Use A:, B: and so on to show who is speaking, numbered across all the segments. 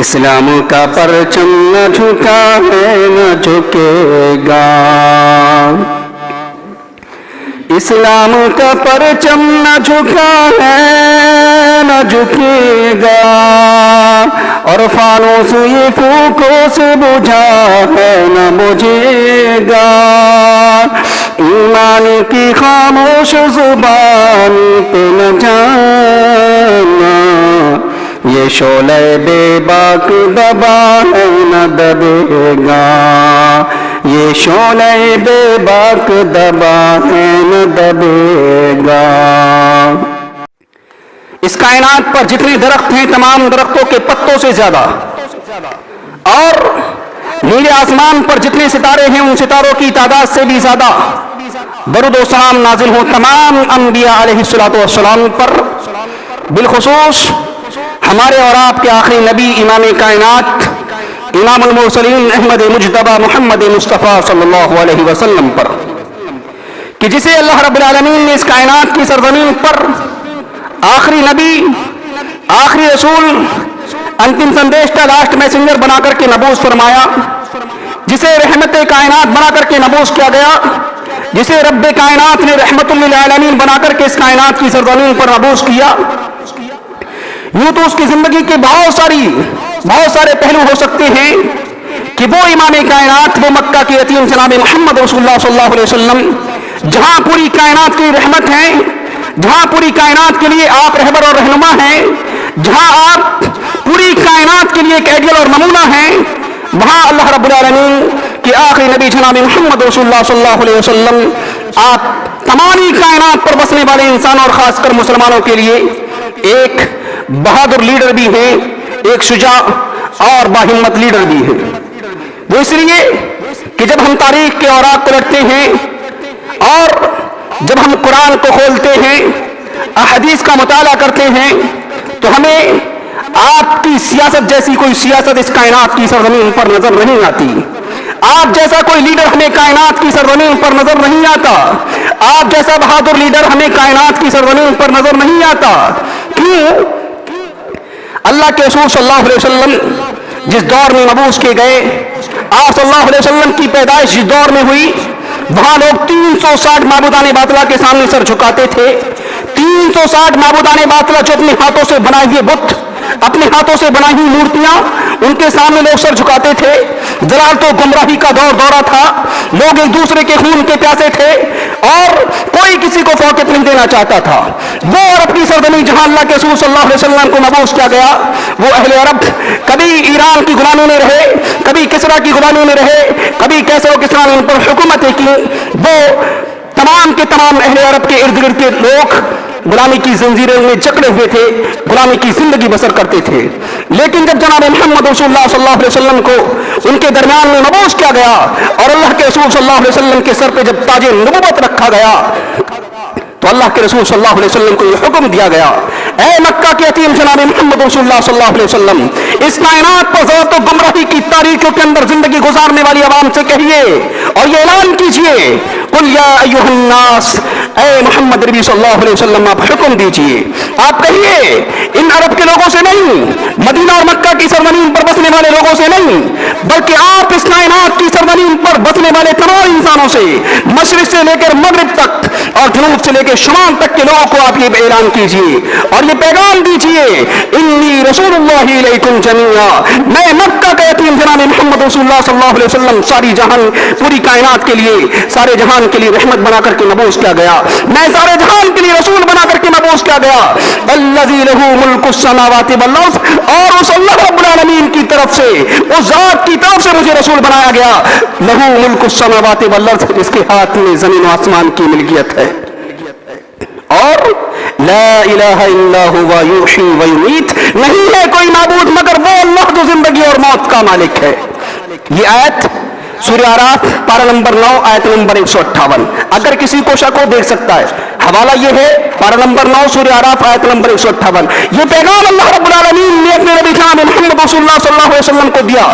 A: اسلام کا پرچم نہ جھکا ہے نہ جھکے گا، اسلام کا پرچم نہ جھکا ہے نہ جھکے گا، اور فانوس یہ پھوکوں سے بجھا ہے نہ بجھے گا، ایمان کی خاموش زبان پہ نہ جانا، یہ شعلہ بے باک دبا ہے نہ دبے گا، یہ شعلہ بے باک دبا ہے نہ دبے گا۔ اس کائنات پر جتنے درخت ہیں تمام درختوں کے پتوں سے زیادہ، اور نیلے آسمان پر جتنے ستارے ہیں ان ستاروں کی تعداد سے بھی زیادہ درود و سلام نازل ہو تمام انبیاء علیہ السلام پر، بالخصوص ہمارے اور آپ کے آخری نبی امام کائنات امام المرسلین احمد مجتبی محمد مصطفیٰ صلی اللہ علیہ وسلم پر، کہ جسے اللہ رب العالمین نے اس کائنات کی سرزمین پر آخری نبی، آخری رسول، انتم سندیشتہ، لاسٹ میسنجر بنا کر کے نبوس فرمایا، جسے رحمت کائنات بنا کر کے نبوس کیا گیا، جسے رب کائنات نے رحمت للعالمین بنا کر کے اس کائنات کی سرزمین پر نبوس کیا۔ یوں تو اس کی زندگی کے بہت سارے پہلو ہو سکتے ہیں کہ وہ امام کائنات، وہ مکہ کے یتیم جناب محمد رسول اللہ صلی اللہ علیہ وسلم، جہاں پوری کائنات کی رحمت ہے، جہاں پوری کائنات کے لیے آپ رہبر اور رہنما ہیں، جہاں آپ پوری کائنات کے لیے ایک آئیڈیل اور نمونہ ہیں، وہاں اللہ رب العالمین کے آخری نبی جناب محمد رسول اللہ صلی اللہ علیہ وسلم آپ تمام کائنات پر بسنے والے انسانوں اور خاص کر مسلمانوں کے لیے ایک بہادر لیڈر بھی ہیں، ایک شجاع اور باہمت لیڈر بھی ہیں۔ وہ اس لیے کہ جب ہم تاریخ کے اوراق کو پلٹتے ہیں اور جب ہم قرآن کو کھولتے ہیں، احادیث کا مطالعہ کرتے ہیں، تو ہمیں آپ کی سیاست جیسی کوئی سیاست اس کائنات کی سرزمین پر نظر نہیں آتی، آپ جیسا کوئی لیڈر ہمیں کائنات کی سرزمین پر نظر نہیں آتا، آپ جیسا بہادر لیڈر ہمیں کائنات کی سرزمین پر نظر نہیں آتا۔ کیوں؟ اللہ کے رسول صلی اللہ علیہ وسلم جس دور میں مبعوث کیے گئے، آپ صلی اللہ علیہ وسلم کی پیدائش جس دور میں ہوئی، وہاں لوگ 360 معبودان باطلہ کے سامنے سر جھکاتے تھے۔ 360 معبودان باطلہ جو اپنے ہاتھوں سے بنائے ہوئے بت، اپنے ہاتھوں سے بنائی ہوئی مورتیاں، ان کے سامنے لوگ سر جھکاتے تھے۔ ضلالت و گمراہی کا دورہ تھا، لوگ ایک دوسرے کے خون کے پیاسے تھے اور کوئی کسی کو فوقیت نہیں دینا چاہتا تھا۔ وہ عرب کی سرزمین جہاں اللہ کے رسول صلی اللہ علیہ وسلم کو مبعوث کیا گیا، وہ اہل عرب کبھی ایران کی غلامی میں رہے، کبھی کسریٰ کی غلامی میں رہے، کبھی کیسر و کسریٰ نے ان پر حکومتیں کی، وہ تمام کے تمام اہل عرب کے ارد گرد کے لوگ غلامی کی زنجیروں میں جکڑے ہوئے تھے، غلامی کی زندگی بسر کرتے تھے۔ لیکن جب جناب محمد رسول اللہ صلی اللہ علیہ وسلم کو ان کے درمیان میں مبعوث کیا گیا اور اللہ کے رسول صلی اللہ علیہ وسلم کے سر پہ جب تاج نبوت رکھا گیا، تو اللہ کے رسول صلی اللہ علیہ وسلم کو یہ حکم دیا گیا، اے مکہ کے یتیم جناب محمد رسول اللہ صلی اللہ علیہ وسلم، اس کائنات پر ضلالت و گمراہی کی تاریکیوں کے اندر زندگی گزارنے والی عوام سے کہیے اور یہ اعلان کیجئے، قل یا ایھا الناس، اے محمد نبی صلی اللہ علیہ وسلم آپ حکم دیجئے، آپ کہیے ان عرب کے لوگوں سے نہیں، مدینہ اور مکہ کی سرزمین پر بسنے والے لوگوں سے نہیں، بلکہ آپ اس کائنات کی سرزمین پر بسنے والے تمام انسانوں سے، مشرق سے لے کر مغرب تک اور جنوب سے لے کے شمال تک کے لوگوں کو آپ یہ اعلان کیجئے اور یہ پیغام دیجئے، انی رسول اللہ علیکم جمیعا، میں مکہ کا یتیم جناب محمد رسول اللہ صلی اللہ علیہ وسلم ساری جہان، پوری کائنات کے لیے، سارے جہان کے لیے رحمت بنا کر کے مبعوث کیا گیا، میں سارے جہان کے لیے رسول بنا کر کے مبعوث کیا گیا، الذی لہ ملک السماوات والارض، اور اس اللہ رب العالمین کی طرف سے، اس ذات کی طرف سے مجھے رسول بنایا گیا، لہ ملک السماوات والارض، جس کے ہاتھ میں زمین و آسمان کی ملکیت ہے، اور لا الہ الا ہوا یحیی و یمیت، نہیں ہے کوئی معبود مگر وہ اللہ جو زندگی اور موت کا مالک ہے۔ یہ آیت سورہ اعراف پارہ نمبر 9 آیت نمبر 158، اگر کسی کو شک ہو دیکھ سکتا ہے، حوالہ یہ ہے پارہ نمبر 9 سورہ اعراف آیت نمبر 158۔ یہ پیغام اللہ رب العالمین نے اپنے نبی جناب محمد رسول اللہ صلی اللہ علیہ وسلم کو دیا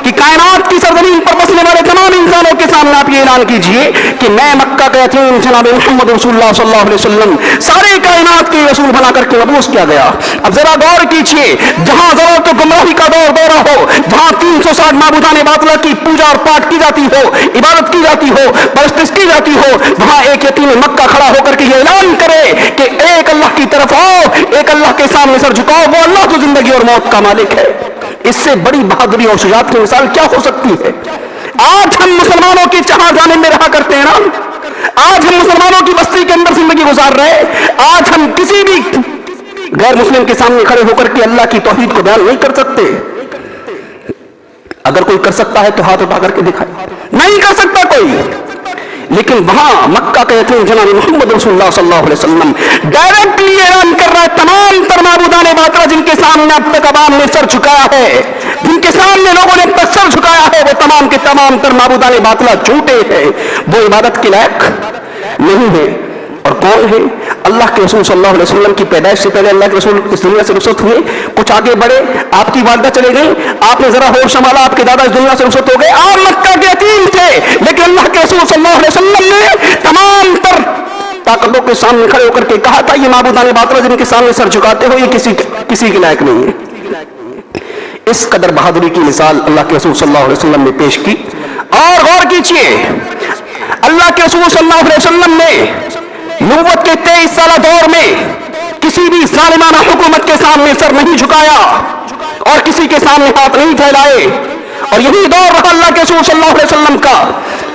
A: کہ کائنات کی سرزمین پر بسنے والے تمام انسانوں کے سامنے آپ یہ اعلان کیجئے کہ میں مکہ کا یتیم جناب محمد رسول اللہ صلی اللہ علیہ وسلم سارے کائنات کے رسول بنا کر کے مبعوث کیا گیا. اب ذرا غور کیجئے, جہاں ضرورت و گمراہی کا دورہ ہو, جہاں 360 معبودان باطلہ کی پوجا اور پاٹ کی جاتی ہو, عبادت کی جاتی ہو, پرستش کی جاتی ہو, وہاں ایک یتیم مکہ کھڑا ہو کر کے یہ اعلان کرے کہ ایک اللہ کی طرف آؤ, ایک اللہ کے سامنے سر جھکاؤ, وہ اللہ جو زندگی اور موت کا مالک ہے. اس سے بڑی بہادری اور شجاعت کی مثال کیا ہو سکتی ہے؟ آج ہم مسلمانوں کی چہاں جانے میں رہا کرتے ہیں نا, آج ہم مسلمانوں کی بستی کے اندر زندگی گزار رہے, آج ہم کسی بھی غیر مسلم کے سامنے کھڑے ہو کر کے اللہ کی توحید کو بیان نہیں کر سکتے. اگر کوئی کر سکتا ہے تو ہاتھ اٹھا کر کے دکھائے, نہیں کر سکتا کوئی. لیکن وہاں مکہ کے یتیم جناب محمد رسول اللہ صلی اللہ علیہ وسلم ڈائریکٹلی اعلان کر رہا ہے تمام تر معبودان باطلہ جن کے سامنے اب تک عوام نے سر جھکایا ہے, جن کے سامنے لوگوں نے اب تک سر جھکایا ہے, وہ تمام کے تمام تر معبودان باطلہ جھوٹے ہیں, وہ عبادت کے لائق نہیں ہے. اور کون ہے؟ اللہ کے رسول صلی اللہ علیہ وسلم کی پیدائش سے پہلے اللہ کے رسول اس دنیا سے رخصت ہوئے, کچھ آگے بڑھے, آپ کی والدہ چلے گئیں, آپ نے ذرا ہوش سنبھالا, آپ کے دادا اس دنیا سے رخصت ہو گئے, آپ مکہ کے یتیم تھے, لیکن اللہ کے رسول صلی اللہ علیہ وسلم نے تمام تر طاقتوں کے سامنے کھڑے ہو کر کے کہا تھا یہ معبودان باطلہ جن کے سامنے سر جھکاتے ہو یہ کسی کے لائق نہیں ہے. اس قدر بہادری کی مثال اللہ کے رسول صلی اللہ علیہ وسلم نے پیش کی. اور غور کیجئے, اللہ کے رسول صلی اللہ علیہ وسلم نے نبوت کے 23 سالہ دور میں کسی بھی ظالمانہ حکومت کے سامنے سر نہیں جھکایا اور کسی کے سامنے ہاتھ نہیں پھیلائے. اور یہی دور رہا اللہ کے رسول صلی اللہ علیہ وسلم کا,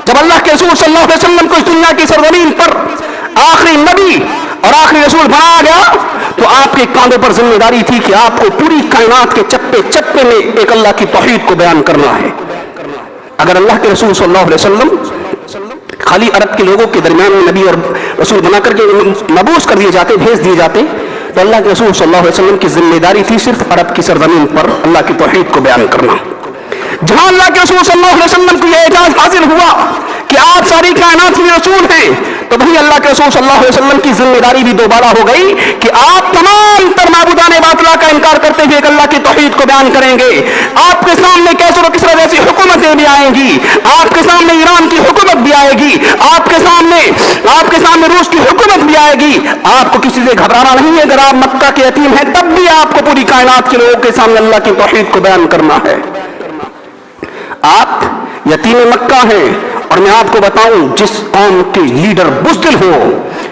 A: جب اللہ کے رسول صلی اللہ علیہ وسلم کو اس دنیا کی سرزمین پر آخری نبی اور آخری رسول بنایا گیا, تو آپ کے کاندھوں پر ذمہ داری تھی کہ آپ کو پوری کائنات کے چپے چپے میں ایک اللہ کی توحید کو بیان کرنا ہے. اگر اللہ کے رسول صلی اللہ علیہ وسلم خالی عرب کے لوگوں کے درمیان میں نبی اور رسول بنا کر کے مبعوث کر دیے جاتے, بھیج دیے جاتے, تو اللہ کے رسول صلی اللہ علیہ وسلم کی ذمہ داری تھی صرف عرب کی سرزمین پر اللہ کی توحید کو بیان کرنا. جہاں اللہ کے رسول صلی اللہ علیہ وسلم کو یہ اعزاز حاصل ہوا کہ آپ ساری کائنات میں رسول ہیں, تو وہی اللہ کے رسول صلی اللہ علیہ وسلم کی ذمہ داری بھی دوبارہ ہو گئی کہ آپ تمام تر معبودان باطلہ کا انکار کرتے ہوئے اللہ کی توحید کو بیان کریں گے. آپ کے سامنے کیسر و کسرا جیسی حکومتیں بھی آئیں گی, آپ کے سامنے ایران کی حکومت بھی آئے گی, آپ کے سامنے روس کی حکومت بھی آئے گی. آپ کو کسی سے گھبرانا نہیں ہے. اگر آپ مکہ کے یتیم ہیں تب بھی آپ کو پوری کائنات کے لوگوں کے سامنے اللہ کی توحید کو بیان کرنا ہے. آپ یتیم مکہ ہیں, اور میں آپ کو بتاؤں جس قوم کے لیڈر بزدل ہو,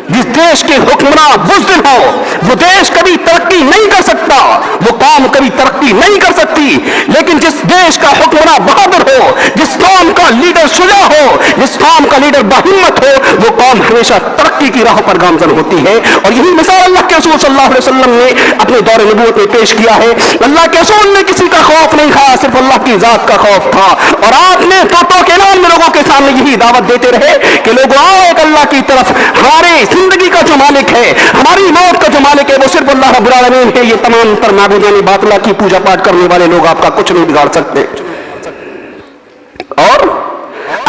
A: جس دیش کے حکمراں بزدل ہو, وہ دیش کبھی ترقی نہیں کر سکتا, وہ قوم کبھی ترقی نہیں کر سکتی. لیکن جس دیش کا حکمراں بہادر ہو, جس قوم کا لیڈر شجاع ہو, جس قوم کا لیڈر باہمت ہو, وہ قوم ہمیشہ ترقی کی راہ پر گامزن ہوتی ہے. اور یہی مثال اللہ کے رسول صلی اللہ علیہ وسلم نے اپنے دور نبوت میں پیش کیا ہے. اللہ کے رسول نے کسی کا خوف نہیں کھایا, صرف اللہ کی ذات کا خوف تھا. اور آپ نے توتوں کے نام میں لوگوں کے سامنے یہی دعوت دیتے رہے کہ لوگوں آؤ ایک اللہ کی طرف, ہمارے زندگی کا جو مالک ہے, ہماری موت کا جو مالک ہے, وہ صرف اللہ رب العالمین ہے. یہ تمام تر معبودان باطلہ کی پوجا پاٹ کرنے والے لوگ آپ کا کچھ نہیں بگاڑ سکتے. اور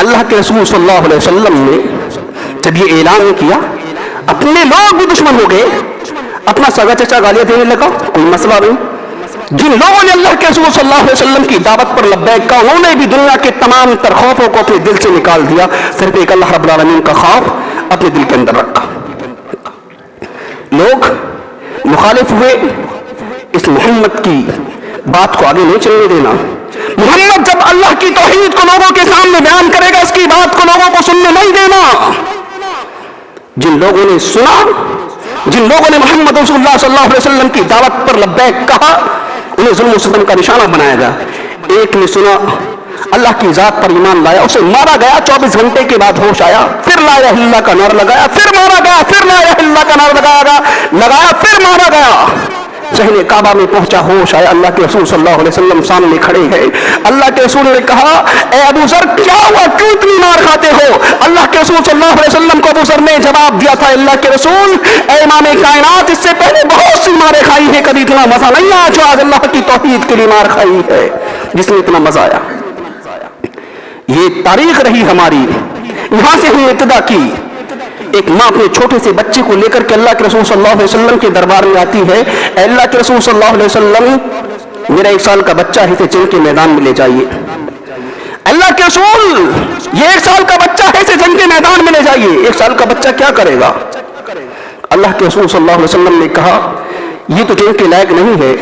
A: اللہ کے رسول صلی اللہ علیہ وسلم نے جب یہ اعلان کیا, اپنے لوگ بھی دشمن ہو گئے, اپنا سگا چچا گالیاں دینے لگا, کوئی مسئلہ نہیں. جن لوگوں نے اللہ کے رسول صلی اللہ علیہ وسلم کی دعوت پر لبیک کہا, انہوں نے بھی دنیا کے تمام تر خوفوں کو اپنے دل سے نکال دیا, صرف ایک اللہ رب العالمین کا خوف اپنے دل کے اندر رکھا. لوگ مخالف ہوئے, اس محمد کی بات کو آگے نہیں چلنے دینا. محمد جب اللہ کی توحید کو لوگوں کے سامنے بیان کرے گا, اس کی بات کو لوگوں کو سننے نہیں دینا. جن لوگوں نے سنا, جن لوگوں نے محمد رسول اللہ صلی اللہ علیہ وسلم کی دعوت پر لبیک کہا, انہیں ظلم و ستم کا نشانہ بنایا گیا. ایک نے سنا, اللہ کی ذات پر ایمان لایا, اسے مارا گیا, 24 گھنٹے کے بعد ہوش آیا, پھر لا الہ الا اللہ کا نعرہ لگایا, پھر مارا گیا, پھر لا الہ الا اللہ کا نعرہ لگایا, پھر مارا گیا. شہر کعبہ میں پہنچا, ہوش آیا, اللہ کے رسول صلی اللہ علیہ وسلم سامنے کھڑے ہیں. اللہ کے رسول نے کہا, اے ابو ذر کیا ہوا, کیوں اتنی مار کھاتے ہو؟ اللہ کے رسول صلی اللہ علیہ وسلم کو ابو ذر نے جواب دیا تھا, اللہ کے رسول, اے امام کائنات, اس سے پہلے بہت سی ماریں کھائی ہیں, کبھی اتنا مزہ نہیں آیا جو آج اللہ کی توحید کے لیے مار کھائی ہے, جس میں اتنا مزہ آیا. یہ تاریخ رہی ہماری, یہاں سے ہم نے ابتدا کی. ایک ماں اپنے چھوٹے سے بچے کو لے کر کے اللہ کے رسول صلی اللہ علیہ وسلم کے دربار میں آتی ہے, اے اللہ کے رسول صلی اللہ علیہ وسلم, میرا 1 سال کا بچہ ہے, اسے جنگ کے میدان میں لے جائیے. اللہ کے رسول یہ 1 سال کا بچہ ہے، اسے جنگ کے میدان میں لے جائیے. 1 سال کا بچہ کیا کرے گا؟ اللہ کے رسول صلی اللہ علیہ وسلم نے کہا یہ تو جنگ کے لائق نہیں ہے.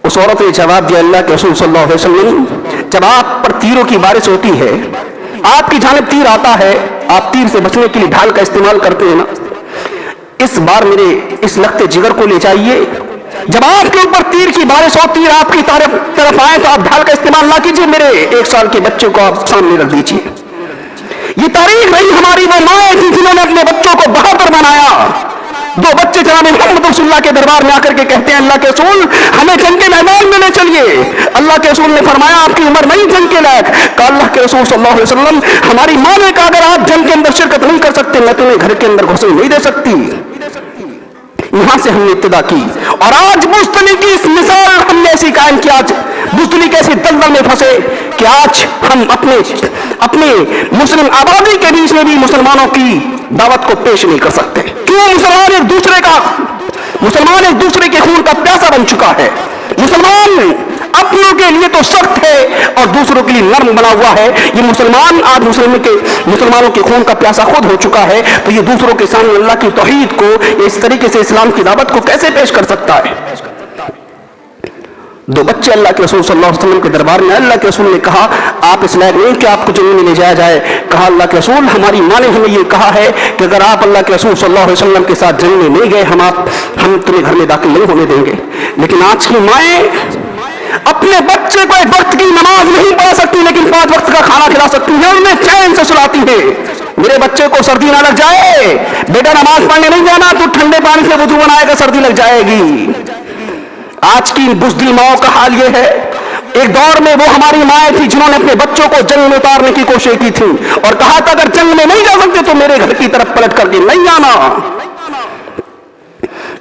A: اس عورت نے جواب دیا اللہ کے رسول صلی اللہ علیہ وسلم جب آپ پر تیروں کی بارش ہوتی ہے، آپ کی جانب تیر آتا ہے، آپ تیر سے بچنے کے لیے ڈھال کا استعمال کرتے ہیں نا، اس بار میرے اس لخت جگر کو لے جائیے. جب آپ کے اوپر تیر کی بارش ہو، تیر آپ کی طرف آئے تو آپ ڈھال کا استعمال نہ کیجیے، میرے 1 سال کے بچے کو آپ سامنے رکھ دیجیے. یہ تاریخ نہیں، ہماری وہ مائیں تھی جنہوں نے اپنے بچوں کو بہادر بنایا. 2 بچے جناب محمد رسول اللہ کے دربار میں آ کر کے کہتے ہیں اللہ کے رسول ہمیں جنگ کے میدان میں لے چلیے. اللہ کے رسول نے فرمایا آپ کی عمر نہیں جنگ کے لائق. کہا اللہ کے رسول صلی اللہ علیہ وسلم ہماری ماں نے کہا اگر آپ جنگ کے اندر شرکت نہیں کر سکتے میں تمہیں گھر کے اندر گھسنے نہیں دے سکتی. یہاں سے ہم نے ابتدا کی اور آج بزدلی کی اس مثال ہم نے ایسی قائم کی. آج بزدلی کے ایسی دلدل میں پھنسے کہ آج ہم اپنے مسلم آبادی کے بیچ میں بھی مسلمانوں کی دعوت کو پیش نہیں کر سکتے. کیوں؟ مسلمان ایک دوسرے کے خون کا پیاسا بن چکا ہے. مسلمان اپنوں کے لیے تو سخت ہے اور دوسروں کے لیے نرم بنا ہوا ہے. یہ مسلمان آج مسلمانوں کے خون کا پیاسا خود ہو چکا ہے، تو یہ دوسروں کے سامنے اللہ کی توحید کو اس طریقے سے اسلام کی دعوت کو کیسے پیش کر سکتا ہے؟ 2 بچے اللہ کے رسول صلی اللہ علیہ وسلم کے دربار میں. اللہ کے رسول نے کہا آپ اس لائق نہیں کہ آپ کو جنگ میں لے جایا جائے. کہا اللہ کے رسول ہماری ماں نے ہمیں یہ کہا ہے کہ اگر آپ اللہ کے رسول صلی اللہ علیہ وسلم کے ساتھ جنگ میں نہیں گئے ہم تمہیں گھر میں داخل نہیں ہونے دیں گے. لیکن آج کی مائیں اپنے بچے کو 1 وقت کی نماز نہیں پڑھا سکتی لیکن 5 وقت کا کھانا کھلا سکتی ہیں، انہیں چین سے سلاتی ہیں. میرے بچے کو سردی نہ لگ جائے، بیٹا نماز پڑھنے نہیں جانا تو ٹھنڈے پانی سے وضو بنائے گا، سردی لگ جائے گی. آج کی بزدل ماؤں کا حال یہ ہے. ایک دور میں وہ ہماری مائیں تھی جنہوں نے اپنے بچوں کو جنگ میں اتارنے کی کوشش کی تھی اور کہا تھا اگر جنگ میں نہیں جا سکتے تو میرے گھر کی طرف پلٹ کر کے نہیں آنا.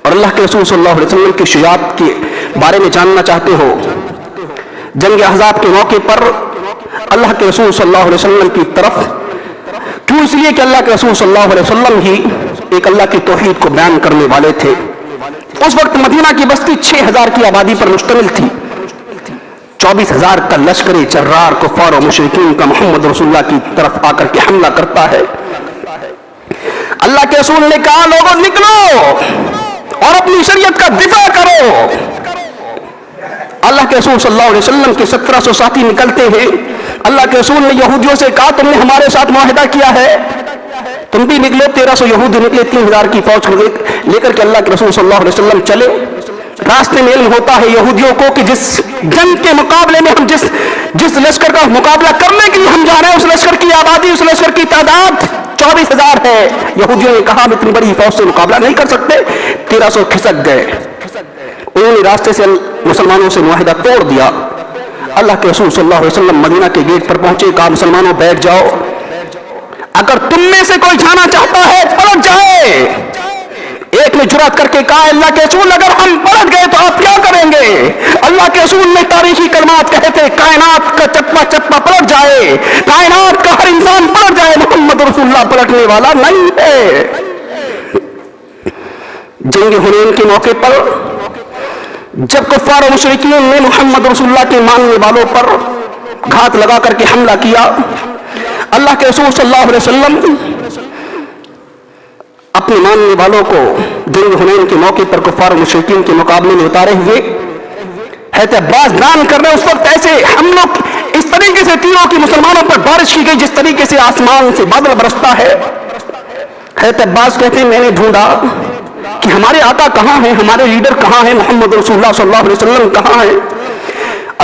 A: اور اللہ کے رسول صلی اللہ علیہ وسلم کی شجاعت کے بارے میں جاننا چاہتے ہو، جنگ احزاب کے موقع پر اللہ کے رسول صلی اللہ علیہ وسلم کی طرف کیوں؟ اس لیے کہ اللہ کے رسول صلی اللہ علیہ وسلم ہی ایک اللہ کی توحید کو بیان کرنے والے تھے. اس وقت مدینہ کی بستی 6000 کی آبادی پر مشتمل تھی. 24,000 کا لشکر جرار کفار و مشرکین کا محمد رسول اللہ کی طرف آ کر کے حملہ کرتا ہے. اللہ کے رسول نے کہا لوگوں نکلو اور اپنی شریعت کا دفاع کرو. اللہ کے رسول صلی اللہ علیہ وسلم کے 1700 ساتھی نکلتے ہیں. اللہ کے رسول نے یہودیوں سے کہا تم نے ہمارے ساتھ معاہدہ کیا ہے، تم بھی نکلو. 1300 یہودی نکلے 3000 کی فوج لے کر کے اللہ کے رسول صلی اللہ علیہ وسلم چلے. راستے میں علم ہوتا ہے یہودیوں کو کہ جس جنگ کے مقابلے میں ہم جس لشکر کا مقابلہ کرنے کے لیے ہم جا رہے ہیں اس لشکر کی آبادی، اس لشکر کی تعداد 24,000 ہے. یہودیوں نے کہا ہم اتنی بڑی فوج سے مقابلہ نہیں کر سکتے. 1300 کھسک گئے. انہوں نے راستے سے مسلمانوں سے معاہدہ توڑ دیا. اللہ کے رسول صلی اللہ علیہ وسلم مدینہ کے گیٹ پر پہنچے. کہا مسلمانوں بیٹھ جاؤ، اگر تم میں سے کوئی جانا چاہتا ہے پلٹ جائے. ایک نے جرات کر کے کہا اللہ کے رسول اگر ہم پلٹ گئے تو آپ کیا کریں گے؟ اللہ کے رسول نے تاریخی کلمات کہے تھے کائنات کا چپا چپا پلٹ جائے، کائنات کا ہر انسان پلٹ جائے، محمد رسول اللہ پلٹنے والا نہیں ہے. جنگ حنین کے موقع پر جب کفار و مشرکین نے محمد رسول اللہ کے ماننے والوں پر گھات لگا کر کے حملہ کیا، اللہ کے رسول صلی اللہ علیہ وسلم اپنے ماننے والوں کو جنگ حنین کے موقع پر کفار و مشرکین کے مقابلے میں اتارے ہوئے حضرت عباس بیان کر رہے. اس وقت ایسے ہم لوگ اس طریقے سے تیروں کی مسلمانوں پر بارش کی گئی جس طریقے سے آسمان سے بادل برستا ہے. حضرت عباس کہتے ہیں میں نے ڈھونڈا کہ ہمارے آقا کہاں ہیں، ہمارے لیڈر کہاں ہیں، محمد رسول اللہ صلی اللہ علیہ وسلم کہاں ہیں.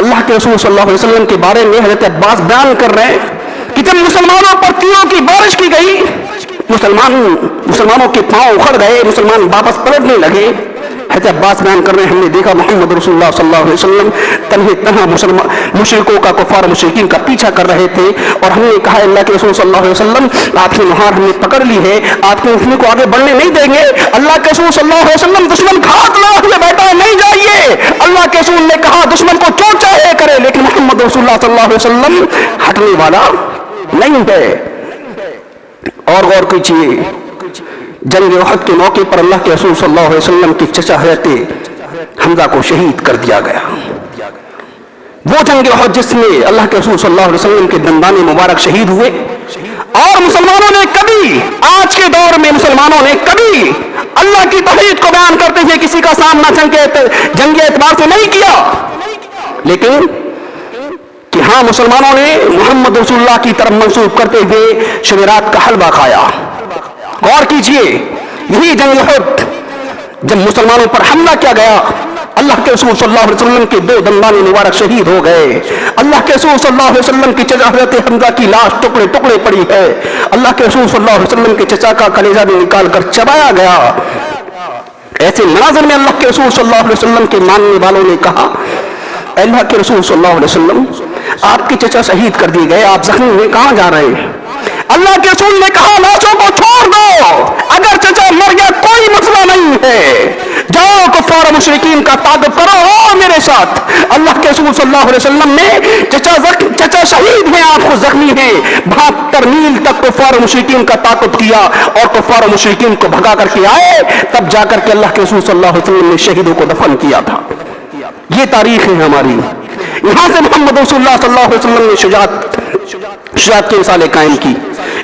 A: اللہ کے رسول صلی اللہ علیہ وسلم کے بارے میں حضرت عباس بیان کر رہے ہیں کہ جب مسلمانوں پر تیروں کی بارش کی گئی مسلمانوں کے پاؤں اکھڑ گئے، مسلمان واپس پلٹنے لگے. حضرت عباس بیان کر رہے ہیں ہم نے دیکھا محمد رسول اللہ صلی اللہ علیہ وسلم تنہا مشرکوں کا کفار مشرکین کا پیچھا کر رہے تھے اور ہم نے کہا اللہ کے رسول صلی اللہ علیہ وسلم آپ کی مہار ہم نے پکڑ لی ہے، آپ کے دشمن کو آگے بڑھنے نہیں دیں گے. اللہ کے رسول صلی اللہ علیہ وسلم دشمن گھات لگا ہوئے بیٹھا ہے نہیں جائیے. اللہ کے رسول نے کہا دشمن کو جو چاہے کرے لیکن محمد رسول اللہ صلی اللہ علیہ وسلم ہٹنے والا نہیں ہے. اور غور کیجیے جنگ احد کے موقع پر اللہ کے رسول صلی اللہ علیہ وسلم کی چچا حضرت حمزہ کو شہید کر دیا گیا. وہ جنگ احد جس میں اللہ کے رسول صلی اللہ علیہ وسلم کے دندان مبارک شہید ہوئے، اور مسلمانوں نے کبھی، آج کے دور میں مسلمانوں نے کبھی اللہ کی توحید کو بیان کرتے ہوئے کسی کا سامنا جنگ اعتبار سے نہیں کیا، لیکن کہ ہاں مسلمانوں نے محمد رسول اللہ کی طرف منسوب کرتے ہوئے شبیرات کا حلوہ کھایا۔ غور کیجئے، یہی جنگ احد جب مسلمانوں پر حملہ کیا گیا، اللہ کے رسول صلی اللہ علیہ وسلم کے 2 دندان مبارک شہید ہو گئے، اللہ کے رسول صلی اللہ علیہ وسلم کی چچا حضرت حمزہ کی لاش ٹکڑے ٹکڑے پڑی ہے، اللہ کے رسول صلی اللہ علیہ وسلم کے چچا کا کلیجہ بھی نکال کر چبایا گیا۔ ایسے مناظر میں اللہ کے رسول صلی اللہ علیہ وسلم کے ماننے والوں نے کہا، اے اللہ کے رسول صلی اللہ علیہ وسلم، آپ کے چچا شہید کر دیے گئے، آپ زخمی ہوئے کہاں جا رہے ہیں؟ اللہ کے رسول نے کہا، لاشوں کو چھوڑ دو، اگر چچا مر گیا کوئی مسئلہ نہیں ہے، جاؤ کفار و مشرکین کا تعاقب کرو، آؤ میرے ساتھ۔ اللہ کے رسول صلی اللہ علیہ وسلم نے چچا شہید ہیں، آپ خود زخمی ہیں، 72 میل تک کفار و مشرکین کا تعاقب کیا اور کفار و مشرکین کو بھگا کر کے آئے، تب جا کر کے اللہ کے رسول صلی اللہ علیہ وسلم نے شہیدوں کو دفن کیا تھا۔ یہ تاریخ ہے ہماری، یہاں سے محمد رسول اللہ صلی اللہ علیہ وسلم نے شجاعت کی مثالیں قائم کی،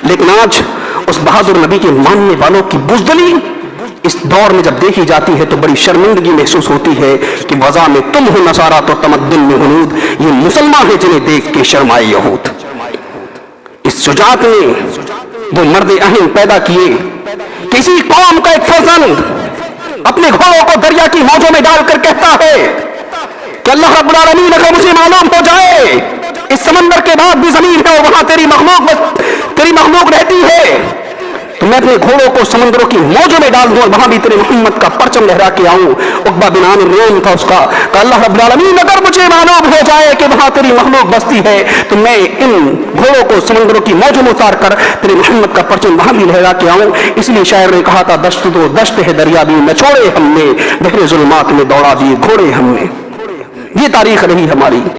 A: لیکن آج اس بہادر نبی کے ماننے والوں کی بزدلی اس دور میں جب دیکھی جاتی ہے تو بڑی شرمندگی محسوس ہوتی ہے کہ وضع میں تم ہو نصارہ تو تمدن میں ہنود، یہ مسلمان ہیں جنہیں دیکھ کے شرمائے یہود۔ اس شجاعت نے وہ مرد اہم پیدا کیے، کسی قوم کا ایک فرزند اپنے گھوڑوں کو دریا کی موجوں میں ڈال کر کہتا ہے کہ اللہ رب العالمین اگر مجھے معلوم ہو جائے اس سمندر کے بعد بھی زمین ہے اور وہاں تیری مخلوق رہتی ہے تو میں اپنے گھوڑوں کو سمندروں کی موجوں میں ڈال دوں اور وہاں بھی تیرے محمد کا پرچم لہرا کے آؤں۔ عقبہ بن عامر نام تھا اس کا، کہ اللہ رب العالمین اگر مجھے معلوم ہو جائے کہ وہاں تیری مخلوق بستی ہے تو میں ان گھوڑوں کو سمندروں کی موجوں میں اتار کر تیرے محمد کا پرچم وہاں بھی لہرا کے آؤں۔ اس لیے شاعر نے کہا تھا، دشت تو دشت ہے دریا بھی نہ چھوڑے ہم نے، بحر ظلمات میں دوڑا دیے گھوڑے ہم نے۔ یہ تاریخ رہی ہماری۔